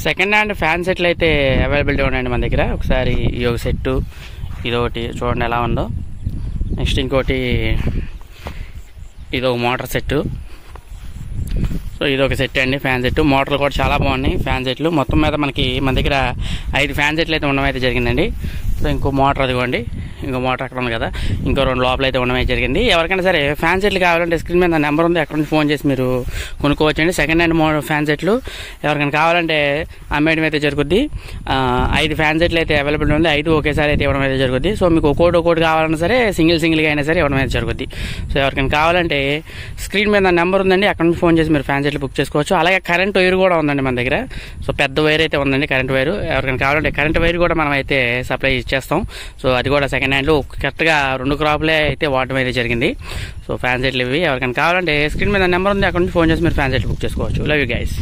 Second hand fan సెట్లు అయితే availability ఉన్నాయండి మన దగ్గర. ఒకసారి ఈ ఒక సెట్టు, ఇదొకటి చూడండి ఎలా ఉందో. నెక్స్ట్ ఇంకోటి ఇదొక మోటార్ సెట్టు. సో ఇదొక సెట్ అండి ఫ్యాన్ సెట్. మోటార్లు కూడా చాలా బాగున్నాయి ఫ్యాన్ సెట్లు. మొత్తం మీద మనకి మన దగ్గర 5 ఫ్యాన్ సెట్లు అయితే ఉండడం అయితే జరిగిందండి. సో ఇంకో మోటార్ అదిగోండి, ఇంకో మోటార్ అక్కడ ఉంది కదా, ఇంకో 2 లోపల అయితే ఉండడం అయితే జరిగింది. ఎవరికైనా సరే ఫ్యాన్ సెట్లు కావాలంటే స్క్రీన్ మీద నెంబర్ ఉంది, అక్కడ నుంచి ఫోన్ చేసి మీరు కొనుక్కోవచ్చండి. సెకండ్ హ్యాండ్ ఫ్యాన్ సెట్లు ఎవరికైనా కావాలంటే అమ్మేయడం అయితే జరుగుద్ది. 5 ఫ్యాన్ సెట్లు అయితే అవైలబుల్ ఉంది. 5 ఒకేసారి అయితే ఇవ్వడం అయితే జరుగుద్ది. సో మీకు ఒక్కోటి కావాలన్నా సరే సింగిల్గా అయినా సరే ఇవ్వడం అయితే జరుగుద్ది. సో ఎవరికైనా కావాలంటే స్క్రీన్ మీద నెంబర్ ఉందండి, అక్కడ నుంచి ఫోన్ చేసి మీరు ఫ్యాన్ సెట్లు బుక్ చేసుకోవచ్చు. అలాగే కరెంట్ వైర్ కూడా ఉందండి మన దగ్గర. సో పెద్ద వైర్ అయితే ఉందండి, కరెంట్ వైర్. ఎవరికైనా కావాలంటే కరెంట్ వైర్ కూడా మనం అయితే సప్లై ఇచ్చేస్తాం. సో అది కూడా సెకండ్ హ్యాండ్లో కరెక్ట్గా 2 క్రాప్లే అయితే వాడడం అయితే జరిగింది. సో ఫ్యాన్ సెట్లు ఇవి ఎవరికైనా కావాలంటే స్క్రీన్ మీద నెంబర్ ఉంది, అక్కడ నుంచి ఫోన్ చేసి మీరు ఫ్యాన్ సెట్లు బుక్ చేసుకోవచ్చు. Love you guys.